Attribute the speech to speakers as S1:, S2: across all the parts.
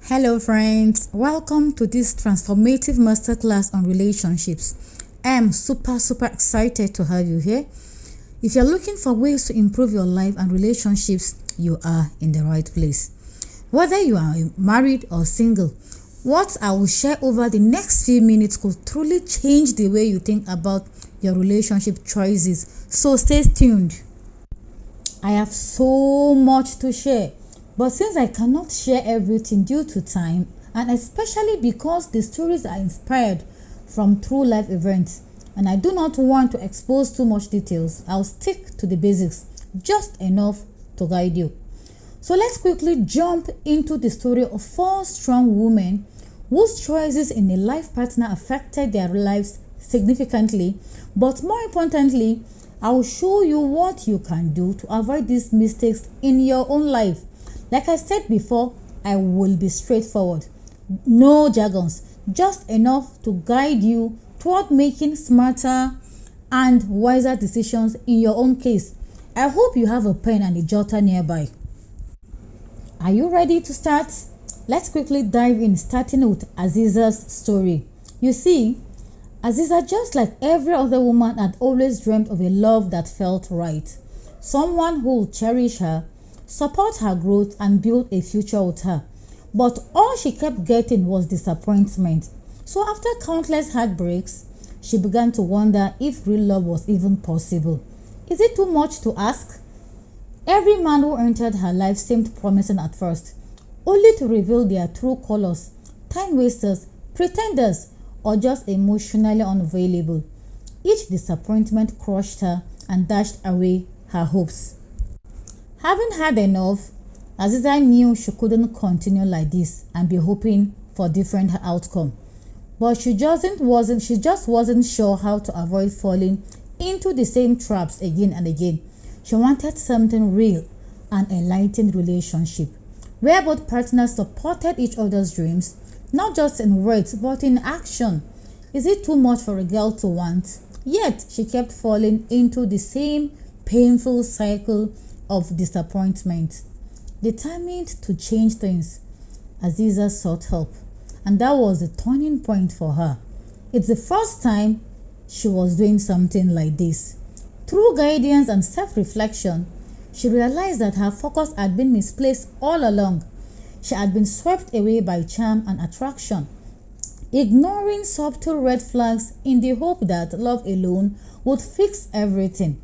S1: Hello friends, welcome to this transformative masterclass on relationships. I am super excited to have you here. If you're looking for ways to improve your life and relationships, you are in the right place. Whether you are married or single, what I will share over the next few minutes could truly change the way you think about your relationship choices. So stay tuned. I have so much to share. But since I cannot share everything due to time, and especially because the stories are inspired from true life events, and I do not want to expose too much details, I'll stick to the basics, just enough to guide you. So let's quickly jump into the story of 4 strong women whose choices in a life partner affected their lives significantly, but more importantly, I will show you what you can do to avoid these mistakes in your own life. Like I said before, I will be straightforward. No jargons, just enough to guide you toward making smarter and wiser decisions in your own case. I hope you have a pen and a jotter nearby. Are you ready to start? Let's quickly dive in, starting with Aziza's story. You see, Aziza, just like every other woman, had always dreamt of a love that felt right. Someone who would cherish her, support her growth, and build a future with her. But all she kept getting was disappointment. So after countless heartbreaks, she began to wonder if real love was even possible. Is it too much to ask? Every man who entered her life seemed promising at first, only to reveal their true colors: time wasters, pretenders, or just emotionally unavailable. Each disappointment crushed her and dashed away her hopes. Having had enough, Aziza knew she couldn't continue like this and be hoping for different outcome. But she just wasn't sure how to avoid falling into the same traps again and again. She wanted something real, an enlightened relationship, where both partners supported each other's dreams, not just in words but in action. Is it too much for a girl to want? Yet she kept falling into the same painful cycle of disappointment. Determined to change things, Aziza sought help, and that was the turning point for her. It's the first time she was doing something like this. Through guidance and self-reflection, she realized that her focus had been misplaced all along. She had been swept away by charm and attraction, ignoring subtle red flags in the hope that love alone would fix everything.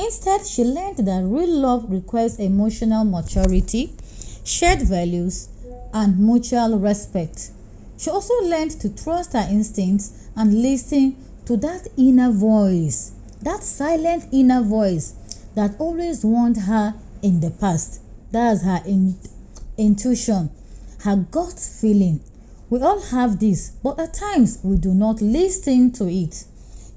S1: Instead, she learned that real love requires emotional maturity, shared values, and mutual respect. She also learned to trust her instincts and listen to that inner voice, that silent inner voice that always warned her in the past. That's her intuition, her gut feeling. We all have this, but at times we do not listen to it.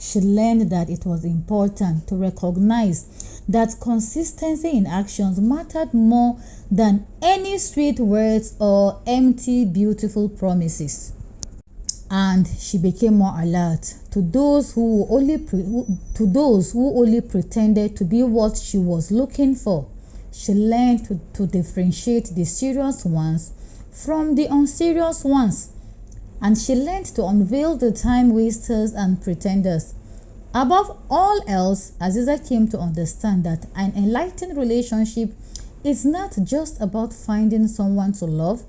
S1: She learned that it was important to recognize that consistency in actions mattered more than any sweet words or empty, beautiful promises. And she became more alert to those who only pretended to be what she was looking for. She learned to differentiate the serious ones from the unserious ones, and she learned to unveil the time wasters and pretenders. Above all else, Aziza came to understand that an enlightened relationship is not just about finding someone to love,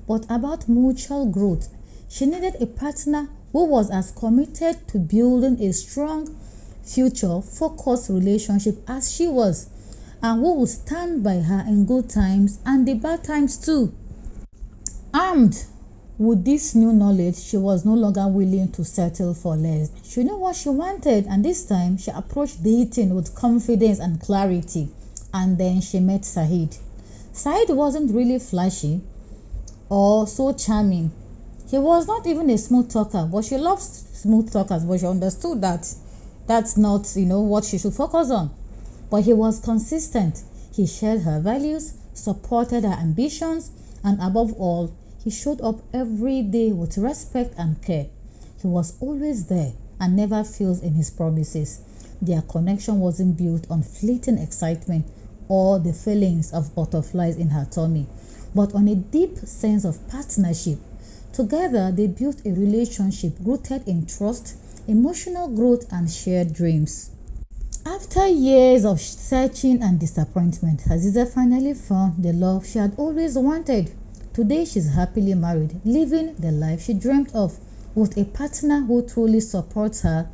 S1: but about mutual growth. She needed a partner who was as committed to building a strong, future-focused relationship as she was, and who would stand by her in good times and the bad times too. Armed with this new knowledge, she was no longer willing to settle for less. She knew what she wanted, and this time she approached dating with confidence and clarity. And then she met Saeed. Saeed wasn't really flashy or so charming. He was not even a smooth talker, but she loved smooth talkers, but she understood that that's not, what she should focus on. But he was consistent. He shared her values, supported her ambitions, and above all, he showed up every day with respect and care. He was always there and never failed in his promises. Their connection wasn't built on fleeting excitement or the feelings of butterflies in her tummy, but on a deep sense of partnership. Together, they built a relationship rooted in trust, emotional growth, and shared dreams. After years of searching and disappointment, Aziza finally found the love she had always wanted. Today, she's happily married, living the life she dreamt of, with a partner who truly supports her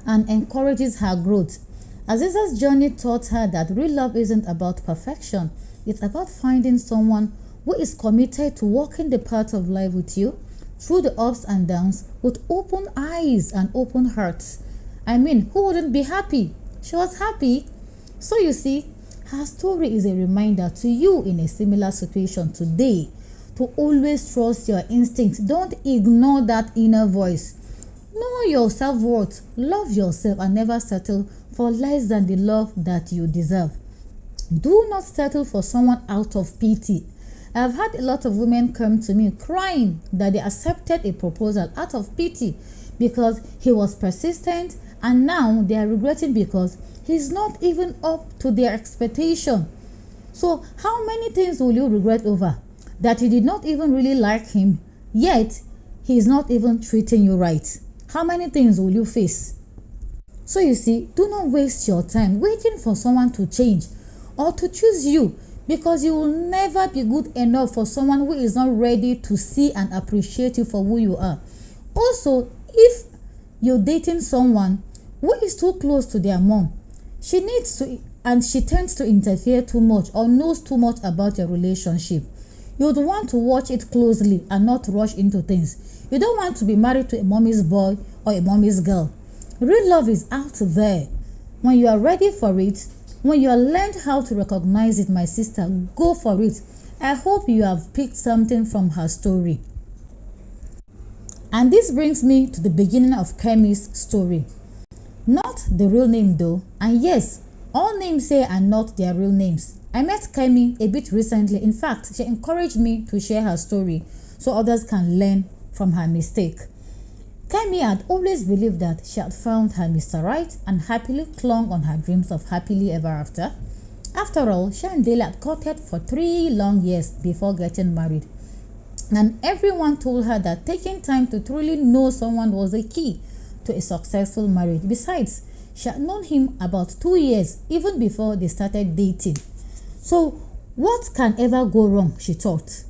S1: and encourages her growth. Aziza's journey taught her that real love isn't about perfection. It's about finding someone who is committed to walking the path of life with you through the ups and downs with open eyes and open hearts. I mean, who wouldn't be happy? She was happy. So you see, her story is a reminder to you in a similar situation today to always trust your instincts. Don't ignore that inner voice. Know your self-worth, love yourself, and never settle for less than the love that you deserve. Do not settle for someone out of pity. I've had a lot of women come to me crying that they accepted a proposal out of pity because he was persistent, and now they are regretting because he's not even up to their expectation. So how many things will you regret over? That you did not even really like him, yet he is not even treating you right. How many things will you face? So you see, do not waste your time waiting for someone to change or to choose you, because you will never be good enough for someone who is not ready to see and appreciate you for who you are. Also, if you're dating someone who is too close to their mom, she tends to interfere too much or knows too much about your relationship. You would want to watch it closely and not rush into things. You don't want to be married to a mommy's boy or a mommy's girl. Real love is out there. When you are ready for it, when you have learned how to recognize it, my sister, go for it. I hope you have picked something from her story. And this brings me to the beginning of Kemi's story. Not the real name though, and yes, all names here are not their real names. I met Kemi a bit recently. In fact, she encouraged me to share her story so others can learn from her mistake. Kemi had always believed that she had found her Mr. Right and happily clung on her dreams of happily ever after. After all, she and Dele had courted for 3 long years before getting married. And everyone told her that taking time to truly know someone was the key to a successful marriage. Besides, she had known him about 2 years even before they started dating. So, what can ever go wrong, she thought.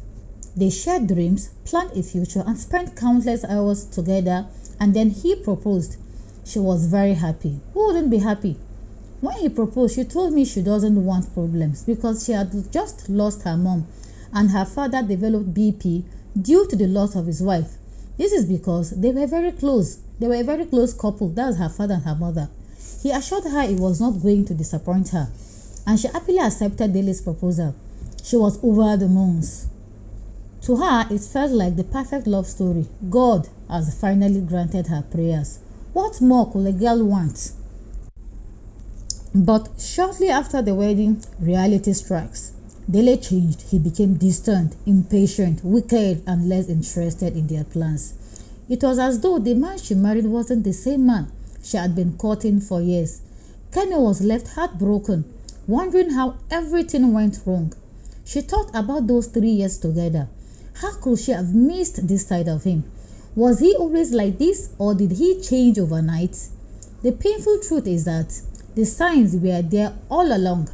S1: They shared dreams, planned a future, and spent countless hours together, and then he proposed. She was very happy. Who wouldn't be happy? When he proposed, she told me she doesn't want problems because she had just lost her mom, and her father developed BP due to the loss of his wife. This is because they were very close. They were a very close couple. That was her father and her mother. He assured her he was not going to disappoint her, and she happily accepted Dele's proposal. She was over the moons. To her, it felt like the perfect love story. God has finally granted her prayers. What more could a girl want? But shortly after the wedding, reality strikes. Dele changed. He became distant, impatient, wicked, and less interested in their plans. It was as though the man she married wasn't the same man she had been courting for years. Kemi was left heartbroken, wondering how everything went wrong. She thought about those 3 years together. How could she have missed this side of him? Was he always like this, or did he change overnight? The painful truth is that the signs were there all along.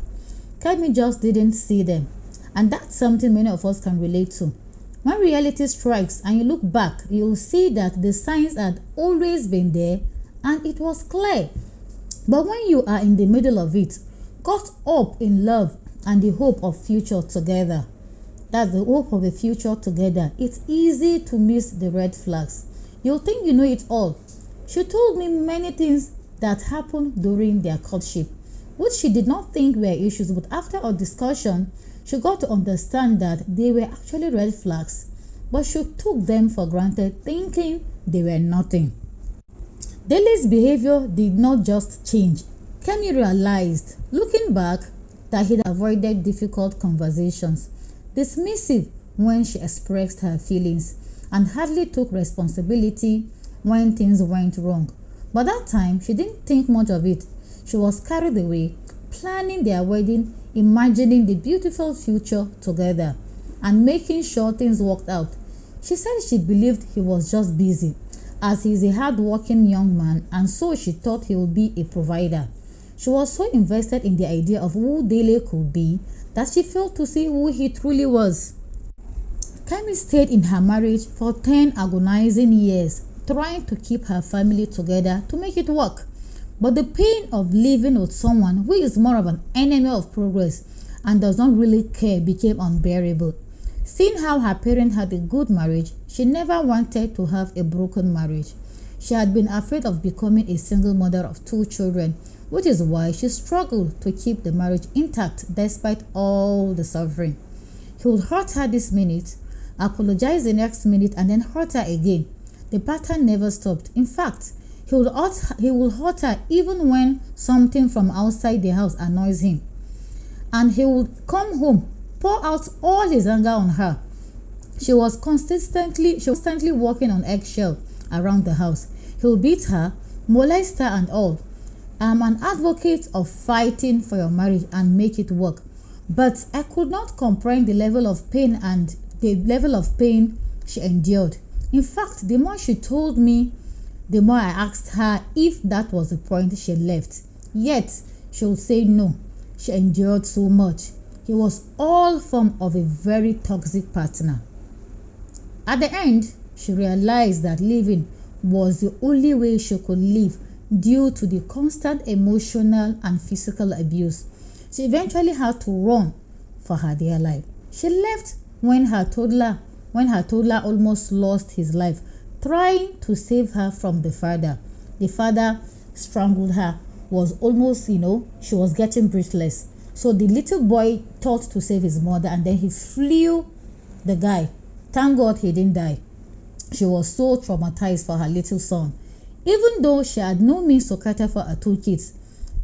S1: Kemi just didn't see them. And that's something many of us can relate to. When reality strikes and you look back, you'll see that the signs had always been there and it was clear. But when you are in the middle of it, caught up in love and the hope of future together, that's the hope of the future together, it's easy to miss the red flags. You'll think you know it all. She told me many things that happened during their courtship, which she did not think were issues, but after our discussion, she got to understand that they were actually red flags, but she took them for granted, thinking they were nothing. Dele's behavior did not just change. Kemi realized, looking back, that he'd avoided difficult conversations, dismissive when she expressed her feelings, and hardly took responsibility when things went wrong. But that time, she didn't think much of it. She was carried away, planning their wedding, imagining the beautiful future together. and making sure things worked out. She said she believed he was just busy, as he is a hard-working young man, and so she thought he would be a provider. She was so invested in the idea of who Dele could be that she failed to see who he truly was. Kemi stayed in her marriage for 10 agonizing years, trying to keep her family together to make it work. But the pain of living with someone who is more of an enemy of progress and does not really care became unbearable. Seeing how her parents had a good marriage, she never wanted to have a broken marriage. She had been afraid of becoming a single mother of 2 children, which is why she struggled to keep the marriage intact despite all the suffering. He would hurt her this minute, apologize the next minute, and then hurt her again. The pattern never stopped. In fact, he would hurt her even when something from outside the house annoys him. And he would come home, pour out all his anger on her. She was constantly walking on eggshell around the house. He would beat her, molest her and all. I'm an advocate of fighting for your marriage and make it work. But I could not comprehend the level of pain she endured. In fact, the more she told me, the more I asked her if that was the point she left. Yet, she would say no. She endured so much. He was all form of a very toxic partner. At the end, she realized that living was the only way she could live due to the constant emotional and physical abuse. She eventually had to run for her dear life. She left when her toddler almost lost his life, trying to save her from the father. The father strangled her, was almost, she was getting breathless. So the little boy thought to save his mother, and then he flew the guy. Thank God he didn't die. She was so traumatized for her little son, even though she had no means to cater for her 2 kids,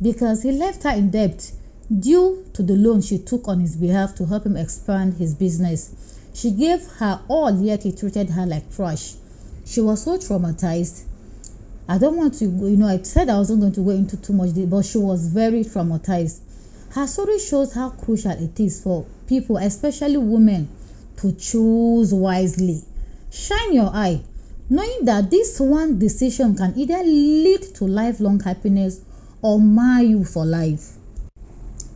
S1: because he left her in debt due to the loan she took on his behalf to help him expand his business. She gave her all, yet he treated her like trash. She was so traumatized. I don't want to, I said I wasn't going to go into too much detail, but she was very traumatized. Her story shows how crucial it is for people, especially women, to choose wisely. Shine your eye, knowing that this one decision can either lead to lifelong happiness or mar you for life.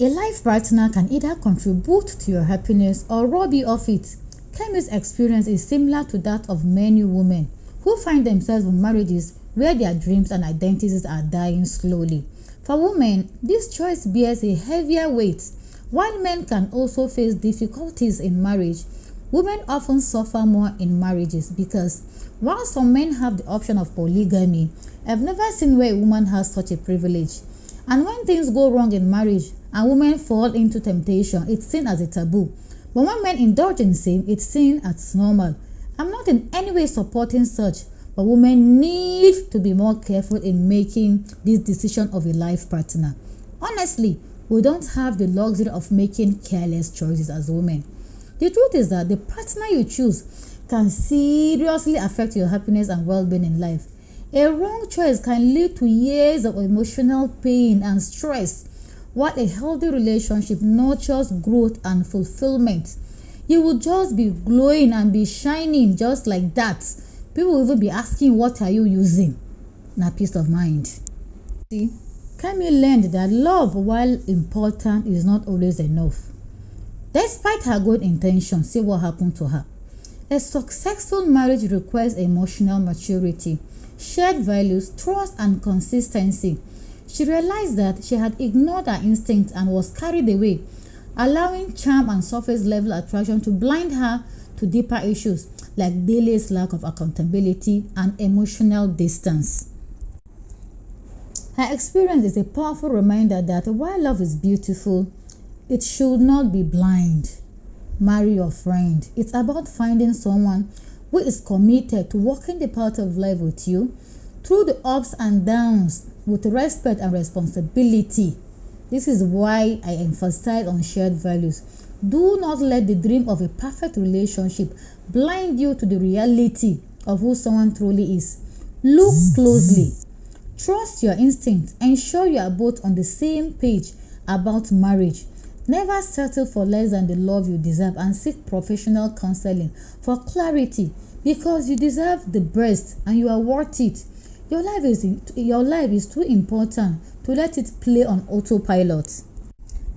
S1: A life partner can either contribute to your happiness or rob you of it. Kemi's experience is similar to that of many women who find themselves in marriages where their dreams and identities are dying slowly. For women, this choice bears a heavier weight. While men can also face difficulties in marriage, women often suffer more in marriages because while some men have the option of polygamy, I've never seen where a woman has such a privilege. And when things go wrong in marriage and women fall into temptation, it's seen as a taboo. But when men indulge in sin, it's seen as normal. I'm not in any way supporting such, but women need to be more careful in making this decision of a life partner. Honestly, we don't have the luxury of making careless choices as women. The truth is that the partner you choose can seriously affect your happiness and well-being in life. A wrong choice can lead to years of emotional pain and stress, while a healthy relationship nurtures growth and fulfillment. You will just be glowing and be shining just like that. People will even be asking, what are you using? Now, peace of mind. See, Kemi learned that love, while important, is not always enough. Despite her good intentions, see what happened to her. A successful marriage requires emotional maturity, shared values, trust, and consistency. She realized that she had ignored her instincts and was carried away, allowing charm and surface level attraction to blind her to deeper issues like Dele's lack of accountability and emotional distance. Her experience is a powerful reminder that while love is beautiful, it should not be blind. Marry your friend. It's about finding someone who is committed to walking the path of life with you through the ups and downs with respect and responsibility. This is why I emphasize on shared values. Do not let the dream of a perfect relationship blind you to the reality of who someone truly is. Look closely. Trust your instincts. Ensure you are both on the same page about marriage. Never settle for less than the love you deserve and seek professional counseling for clarity, because you deserve the best and you are worth it. Your life is too important to let it play on autopilot.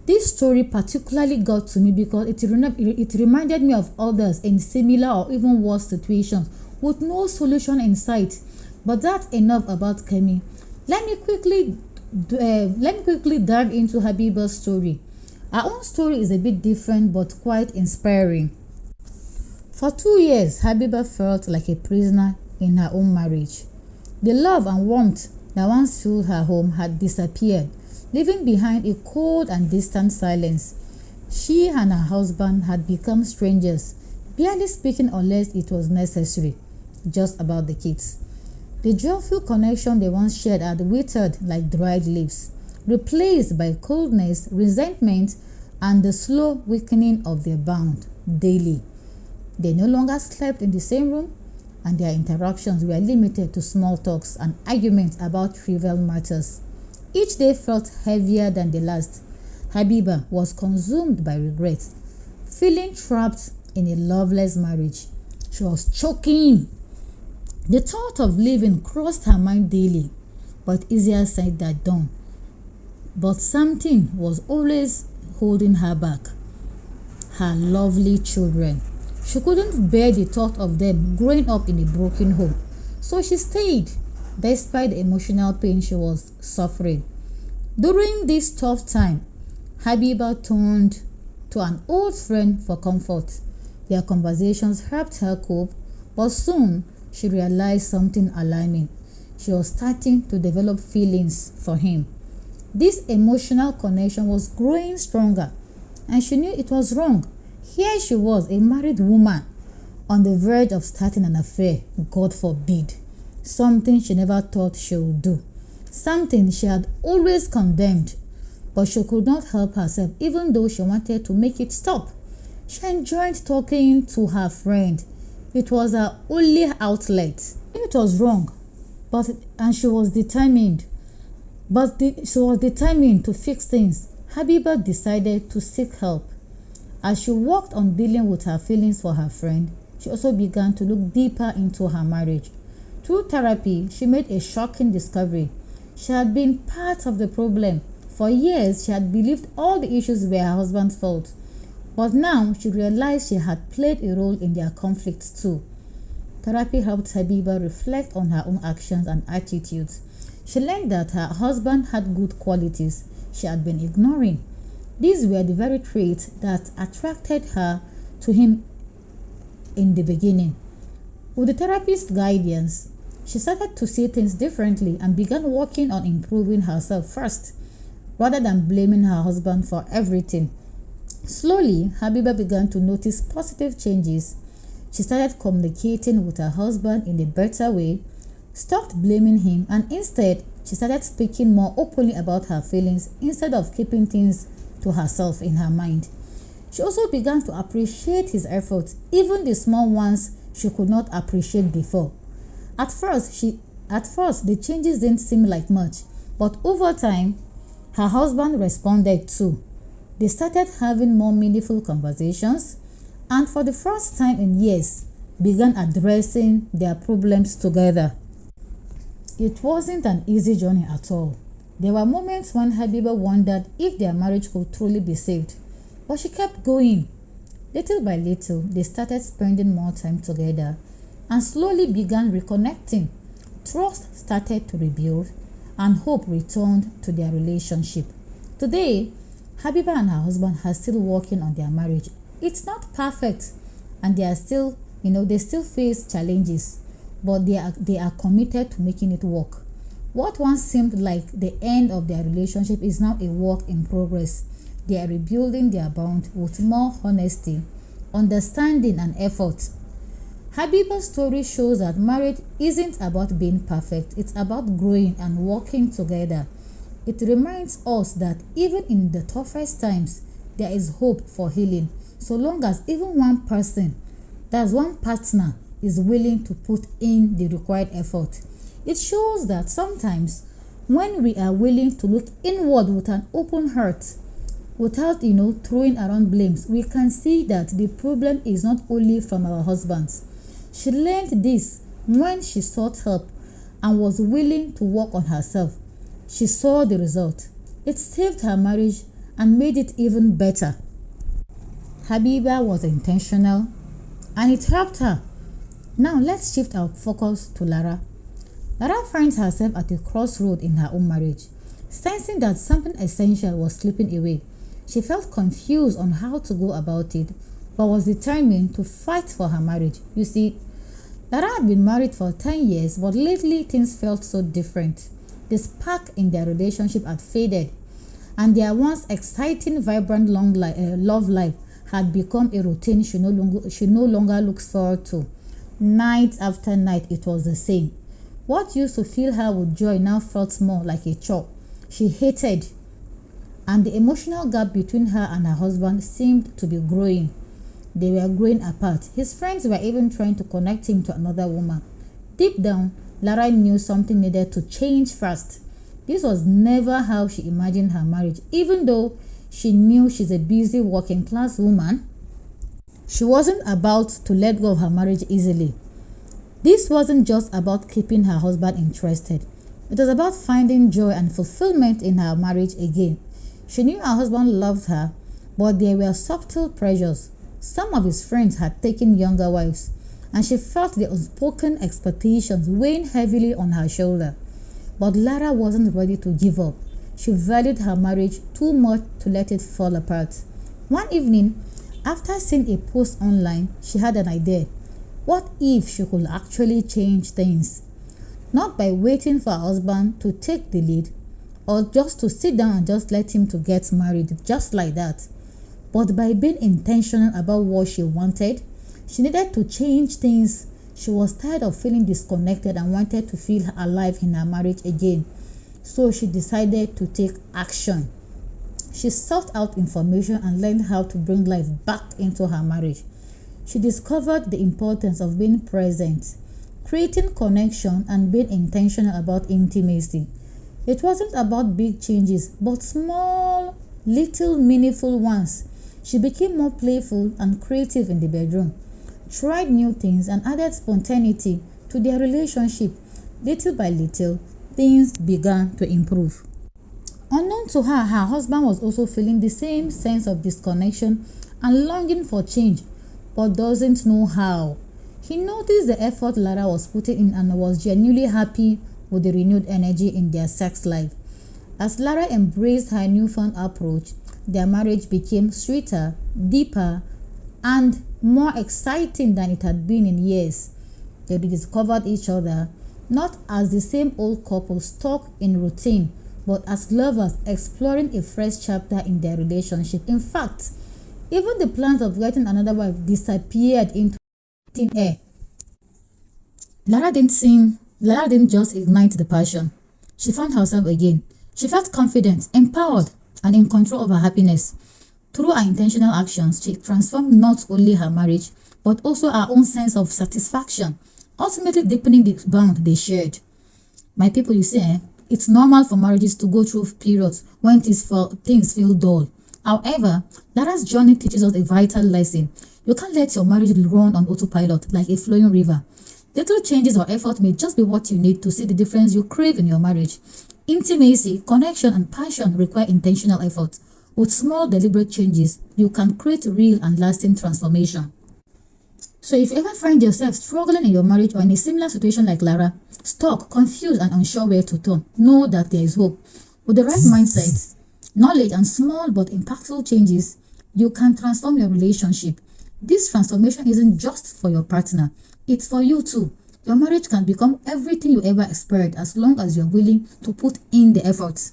S1: This story particularly got to me because it reminded me of others in similar or even worse situations with no solution in sight. But that's enough about Kemi. Let me quickly dive into Habiba's story. Her own story is a bit different but quite inspiring. For 2 years, Habiba felt like a prisoner in her own marriage. The love and warmth that once filled her home had disappeared, leaving behind a cold and distant silence. She and her husband had become strangers, barely speaking unless it was necessary, just about the kids. The joyful connection they once shared had withered like dried leaves, replaced by coldness, resentment, and the slow weakening of their bond daily. They no longer slept in the same room, and their interactions were limited to small talks and arguments about trivial matters. Each day felt heavier than the last. Habiba was consumed by regret, feeling trapped in a loveless marriage. She was choking. The thought of leaving crossed her mind daily, but easier said than done. But something was always holding her back: her lovely children. She couldn't bear the thought of them growing up in a broken home, so she stayed, despite the emotional pain she was suffering. During this tough time, Habiba turned to an old friend for comfort. Their conversations helped her cope, but soon she realized something alarming. She was starting to develop feelings for him. This emotional connection was growing stronger, and she knew it was wrong. Here she was, a married woman, on the verge of starting an affair, God forbid. Something she never thought she would do. Something she had always condemned. But she could not help herself, even though she wanted to make it stop. She enjoyed talking to her friend. It was her only outlet. It was wrong, and she was determined. She was determined to fix things. Habiba decided to seek help. As she worked on dealing with her feelings for her friend, she also began to look deeper into her marriage. Through therapy, she made a shocking discovery. She had been part of the problem. For years, she had believed all the issues were her husband's fault. But now, she realized she had played a role in their conflicts too. Therapy helped Habiba reflect on her own actions and attitudes. She learned that her husband had good qualities she had been ignoring. These were the very traits that attracted her to him in the beginning. With the therapist's guidance, she started to see things differently and began working on improving herself first, rather than blaming her husband for everything. Slowly, Habiba began to notice positive changes. She started communicating with her husband in a better way, stopped blaming him, and instead, she started speaking more openly about her feelings instead of keeping things to herself in her mind. She also began to appreciate his efforts, even the small ones she could not appreciate before. At first, the changes didn't seem like much, but over time, her husband responded too. They started having more meaningful conversations, and for the first time in years, began addressing their problems together. It wasn't an easy journey at all. There were moments when Habiba wondered if their marriage could truly be saved, but she kept going. Little by little, they started spending more time together and slowly began reconnecting. Trust started to rebuild, and hope returned to their relationship. Today, Habiba and her husband are still working on their marriage. It's not perfect, and they still face challenges, but they are committed to making it work. What once seemed like the end of their relationship is now a work in progress. They are rebuilding their bond with more honesty, understanding, and effort. Habiba's story shows that marriage isn't about being perfect, it's about growing and working together. It reminds us that even in the toughest times, there is hope for healing, so long as even one partner, is willing to put in the required effort. It shows that sometimes when we are willing to look inward with an open heart, without throwing around blames, we can see that the problem is not only from our husbands. She learned this when she sought help and was willing to work on herself. She saw the result. It saved her marriage and made it even better. Habiba was intentional and it helped her. Now let's shift our focus to Lara. Lara finds herself at a crossroad in her own marriage. Sensing that something essential was slipping away, she felt confused on how to go about it, but was determined to fight for her marriage. You see, Lara had been married for 10 years, but lately things felt so different. The spark in their relationship had faded, and their once exciting, vibrant love life had become a routine she no longer looks forward to. Night after night, it was the same. What used to fill her with joy now felt more like a chore. She hated, and the emotional gap between her and her husband seemed to be growing. They were growing apart. His friends were even trying to connect him to another woman. Deep down, Lara knew something needed to change fast. This was never how she imagined her marriage. Even though she knew she's a busy working class woman, she wasn't about to let go of her marriage easily. This wasn't just about keeping her husband interested. It was about finding joy and fulfillment in her marriage again. She knew her husband loved her, but there were subtle pressures. Some of his friends had taken younger wives, and she felt the unspoken expectations weighing heavily on her shoulder. But Lara wasn't ready to give up. She valued her marriage too much to let it fall apart. One evening, after seeing a post online, she had an idea. What if she could actually change things? Not by waiting for her husband to take the lead, or just to sit down and just let him to get married just like that, but by being intentional about what she wanted. She needed to change things. She was tired of feeling disconnected and wanted to feel alive in her marriage again. So she decided to take action. She sought out information and learned how to bring life back into her marriage. She discovered the importance of being present, creating connection, and being intentional about intimacy. It wasn't about big changes, but small, little, meaningful ones. She became more playful and creative in the bedroom, tried new things, and added spontaneity to their relationship. Little by little, things began to improve. Unknown to her, her husband was also feeling the same sense of disconnection and longing for change, but doesn't know how. He noticed the effort Lara was putting in and was genuinely happy with the renewed energy in their sex life. As Lara embraced her newfound approach, their marriage became sweeter, deeper, and more exciting than it had been in years. They rediscovered each other, not as the same old couple stuck in routine, but as lovers exploring a fresh chapter in their relationship. In fact, even the plans of getting another wife disappeared into thin air. Lara didn't just ignite the passion. She found herself again. She felt confident, empowered, and in control of her happiness. Through her intentional actions, she transformed not only her marriage, but also her own sense of satisfaction, ultimately deepening the bond they shared. My people, you see, it's normal for marriages to go through periods when things feel dull. However, Lara's journey teaches us a vital lesson. You can't let your marriage run on autopilot like a flowing river. Little changes or effort may just be what you need to see the difference you crave in your marriage. Intimacy, connection, and passion require intentional effort. With small, deliberate changes, you can create real and lasting transformation. So if you ever find yourself struggling in your marriage or in a similar situation like Lara, stuck, confused, and unsure where to turn, know that there is hope. With the right mindset, knowledge, and small but impactful changes, you can transform your relationship. This transformation isn't just for your partner, it's for you too. Your marriage can become everything you ever aspired as long as you're willing to put in the effort.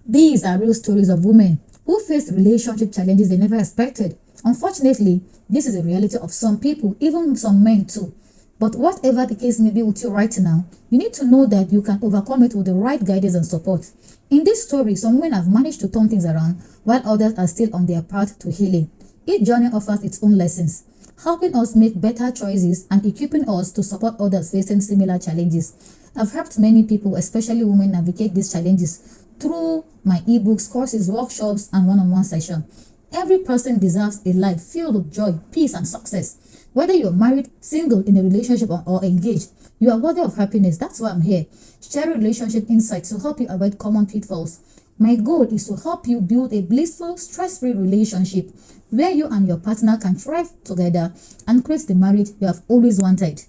S1: These are real stories of women who faced relationship challenges they never expected. Unfortunately, this is a reality of some people, even some men too. But whatever the case may be with you right now, you need to know that you can overcome it with the right guidance and support. In this story, some women have managed to turn things around, while others are still on their path to healing. Each journey offers its own lessons, helping us make better choices and equipping us to support others facing similar challenges. I've helped many people, especially women, navigate these challenges through my ebooks, courses, workshops, and one-on-one session. Every person deserves a life filled with joy, peace, and success. Whether you're married, single, in a relationship, or engaged, you are worthy of happiness. That's why I'm here. Share relationship insights to help you avoid common pitfalls. My goal is to help you build a blissful, stress-free relationship where you and your partner can thrive together and create the marriage you have always wanted.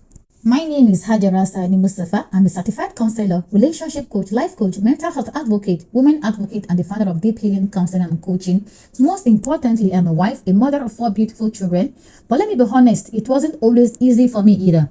S1: My name is Hajara Sani Mustafa. I'm a certified counselor, relationship coach, life coach, mental health advocate, women advocate, and the founder of Deep Healing Counseling and Coaching. Most importantly, I'm a wife, a mother of 4 beautiful children. But let me be honest, it wasn't always easy for me either.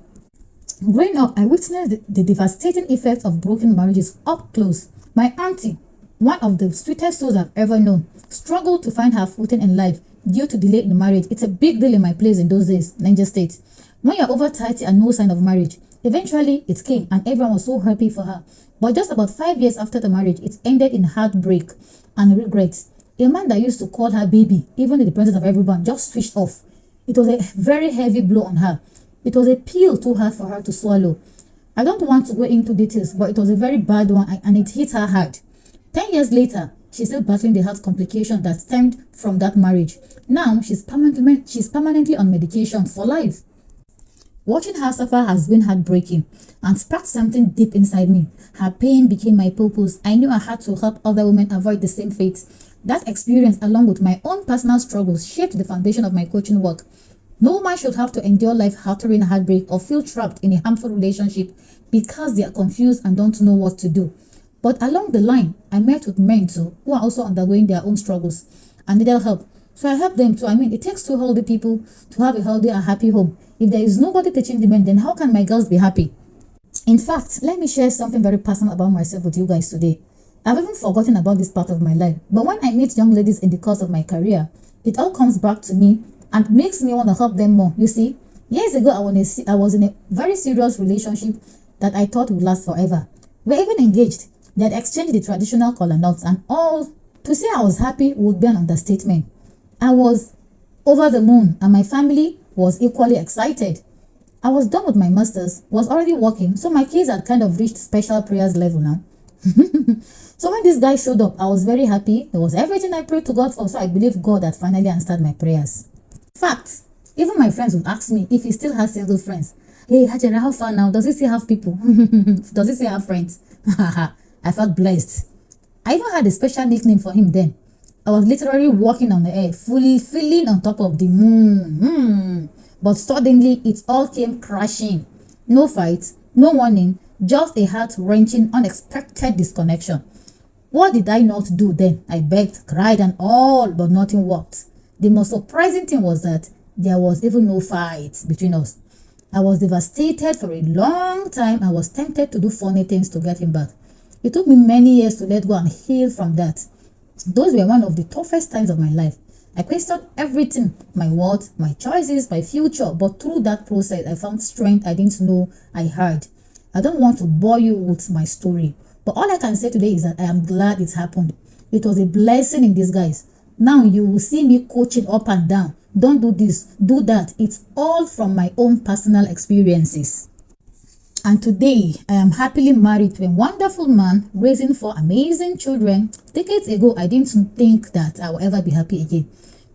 S1: Growing up, I witnessed the devastating effects of broken marriages up close. My auntie, one of the sweetest souls I've ever known, struggled to find her footing in life due to delay in marriage. It's a big deal in my place in those days, Niger State. When you're over 30 and no sign of marriage, eventually it came and everyone was so happy for her. But just about 5 years after the marriage, it ended in heartbreak and regret. A man that used to call her baby, even in the presence of everyone, just switched off. It was a very heavy blow on her. It was a pill too hard for her to swallow. I don't want to go into details, but it was a very bad one and it hit her hard. 10 years later, she's still battling the health complication that stemmed from that marriage. Now, she's permanently on medication for life. Watching her suffer has been heartbreaking and sparked something deep inside me. Her pain became my purpose. I knew I had to help other women avoid the same fate. That experience, along with my own personal struggles, shaped the foundation of my coaching work. No woman should have to endure life-altering heartbreak or feel trapped in a harmful relationship because they are confused and don't know what to do. But along the line, I met with men too who are also undergoing their own struggles and needed help. So I help them too. It takes 2 healthy people to have a healthy and happy home. If there is nobody teaching the men, then how can my girls be happy? In fact, let me share something very personal about myself with you guys today. I've even forgotten about this part of my life. But when I meet young ladies in the course of my career, it all comes back to me and makes me want to help them more. You see, years ago, I was in a very serious relationship that I thought would last forever. We were even engaged. They had exchanged the traditional collar knots and all. To say I was happy would be an understatement. I was over the moon and my family was equally excited. I was done with my masters, was already working, so my kids had kind of reached special prayers level now. So when this guy showed up, I was very happy. It was everything I prayed to God for, so I believe God had finally answered my prayers. In fact, even my friends would ask me if he still has single friends. Hey, Hajara, how far now? Does he still have people? Does he still have friends? I felt blessed. I even had a special nickname for him then. I was literally walking on the air, fully feeling on top of the moon. But suddenly, it all came crashing. No fight, no warning, just a heart-wrenching, unexpected disconnection. What did I not do then? I begged, cried, and all, but nothing worked. The most surprising thing was that there was even no fight between us. I was devastated for a long time. I was tempted to do funny things to get him back. It took me many years to let go and heal from that. Those were one of the toughest times of my life. I questioned everything, my worth, my choices, my future, but through that process, I found strength I didn't know I had. I don't want to bore you with my story, but all I can say today is that I am glad it happened. It was a blessing in disguise. Now you will see me coaching up and down. Don't do this, do that. It's all from my own personal experiences. And today, I am happily married to a wonderful man, raising 4 amazing children. Decades ago, I didn't think that I will ever be happy again.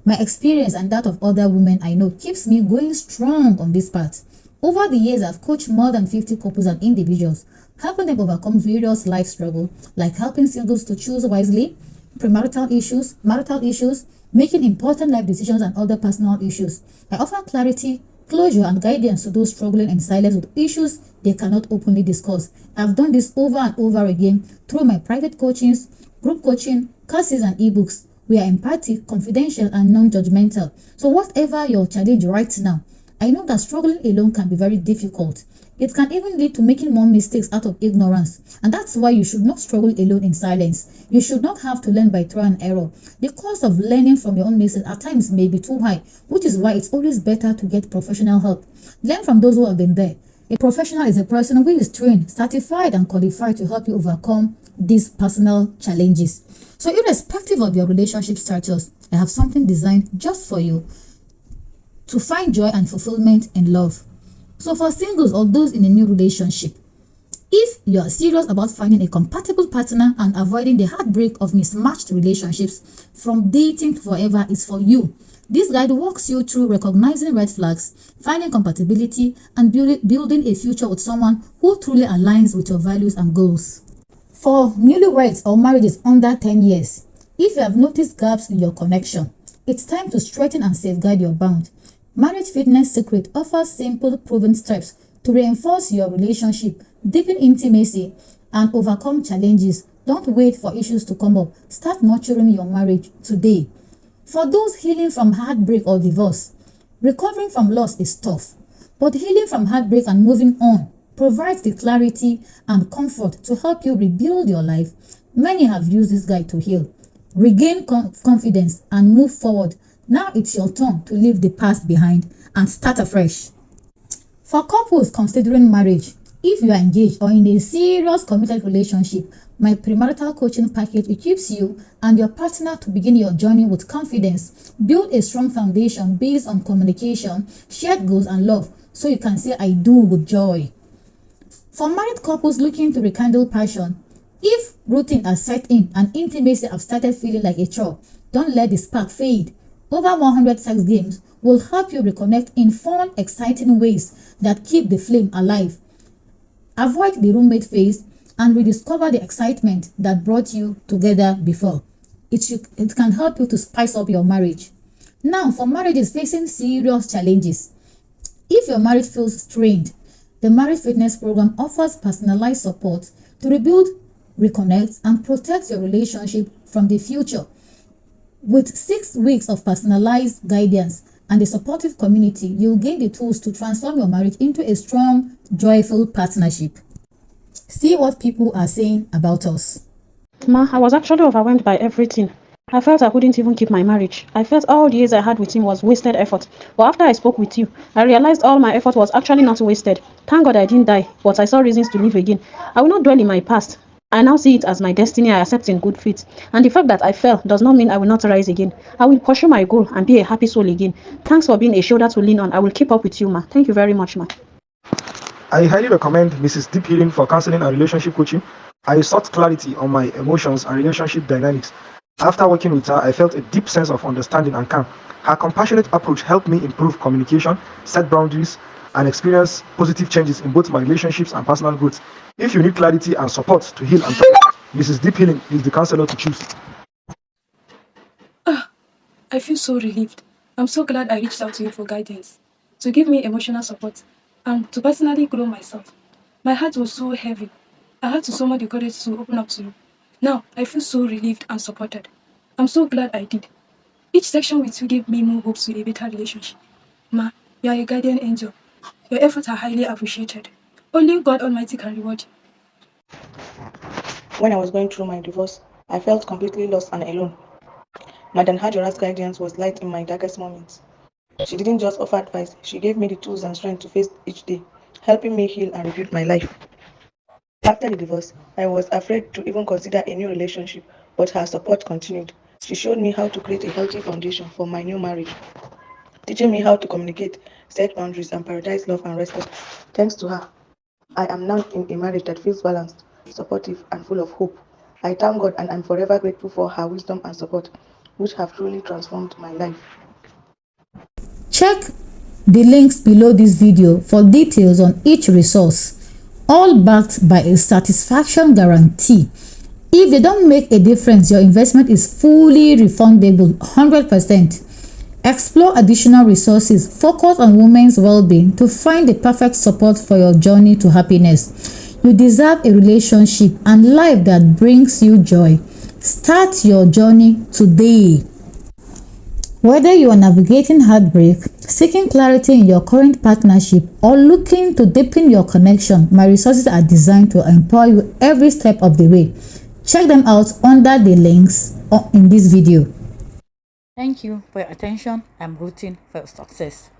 S1: My experience and that of other women I know keeps me going strong on this path. Over the years, I've coached more than 50 couples and individuals, helping them overcome various life struggles, like helping singles to choose wisely, premarital issues, marital issues, making important life decisions, and other personal issues. I offer clarity, closure, and guidance to those struggling in silence with issues they cannot openly discuss. I've done this over and over again through my private coachings, group coaching, courses, and ebooks. We are empathic, confidential, and non-judgmental. So whatever your challenge right now, I know that struggling alone can be very difficult. It can even lead to making more mistakes out of ignorance. And that's why you should not struggle alone in silence. You should not have to learn by trial and error. The cost of learning from your own mistakes at times may be too high, which is why it's always better to get professional help. Learn from those who have been there. A professional is a person who is trained, certified, and qualified to help you overcome these personal challenges. So irrespective of your relationship status, I have something designed just for you to find joy and fulfillment in love. So for singles or those in a new relationship, If you are serious about finding a compatible partner and avoiding the heartbreak of mismatched relationships, From Dating to Forever is for you. This guide walks you through recognizing red flags, finding compatibility, and building a future with someone who truly aligns with your values and goals. For newlyweds or marriages under 10 years, if you have noticed gaps in your connection, it's time to strengthen and safeguard your bond. Marriage Fitness Secret offers simple, proven steps to reinforce your relationship, deepen intimacy, and overcome challenges. Don't wait for issues to come up. Start nurturing your marriage today. For those healing from heartbreak or divorce, recovering from loss is tough, but healing from heartbreak and moving on provides the clarity and comfort to help you rebuild your life. Many have used this guide to heal, regain confidence, and move forward. Now it's your turn to leave the past behind and start afresh. For couples considering marriage, if you are engaged or in a serious committed relationship, my premarital coaching package equips you and your partner to begin your journey with confidence. Build a strong foundation based on communication, shared goals, and love, so you can say "I do" with joy. For married couples looking to rekindle passion, if routine has set in and intimacy have started feeling like a chore, don't let the spark fade. Over 100 sex games will help you reconnect in fun, exciting ways that keep the flame alive. Avoid the roommate phase and rediscover the excitement that brought you together before. It can help you to spice up your marriage. Now, for marriages facing serious challenges, if your marriage feels strained, the Marriage Fitness Program offers personalized support to rebuild, reconnect, and protect your relationship from the future. With 6 weeks of personalized guidance and a supportive community, you'll gain the tools to transform your marriage into a strong, joyful partnership. See what people are saying about us.
S2: Ma, I was actually overwhelmed by everything. I felt I couldn't even keep my marriage. I felt all the years I had with him was wasted effort. But after I spoke with you, I realized all my effort was actually not wasted. Thank God I didn't die, but I saw reasons to live again. I will not dwell in my past. I now see it as my destiny. I accept in good faith. And the fact that I fell does not mean I will not rise again. I will pursue my goal and be a happy soul again. Thanks for being a shoulder to lean on. I will keep up with you, ma. Thank you very much, ma.
S3: I highly recommend Mrs. Deep Healing for counseling and relationship coaching. I sought clarity on my emotions and relationship dynamics. After working with her, I felt a deep sense of understanding and calm. Her compassionate approach helped me improve communication, set boundaries, and experience positive changes in both my relationships and personal growth. If you need clarity and support to heal and thrive, Mrs. Deep Healing is the counselor to choose.
S4: I feel so relieved. I'm so glad I reached out to you for guidance, to give me emotional support, and to personally grow myself. My heart was so heavy. I had to summon the courage to open up to you. Now, I feel so relieved and supported. I'm so glad I did. Each section with you gave me more hopes to a better relationship. Ma, you are a guardian angel. Your efforts are highly appreciated. Only God Almighty can reward you.
S5: When I was going through my divorce, I felt completely lost and alone. Madam Hajura's guidance was light in my darkest moments. She didn't just offer advice, she gave me the tools and strength to face each day, helping me heal and rebuild my life. After the divorce, I was afraid to even consider a new relationship, but her support continued. She showed me how to create a healthy foundation for my new marriage, teaching me how to communicate, set boundaries, and prioritize love and respect. Thanks to her, I am now in a marriage that feels balanced, supportive, and full of hope. I thank God and I'm forever grateful for her wisdom and support, which have truly transformed my life.
S1: Check the links below this video for details on each resource, all backed by a satisfaction guarantee. If they don't make a difference, your investment is fully refundable 100%. Explore additional resources focused on women's well-being to find the perfect support for your journey to happiness. You deserve a relationship and life that brings you joy. Start your journey today. Whether you are navigating heartbreak, seeking clarity in your current partnership, or looking to deepen your connection, my resources are designed to empower you every step of the way. Check them out under the links in this video. Thank you for your attention. I'm rooting for your success.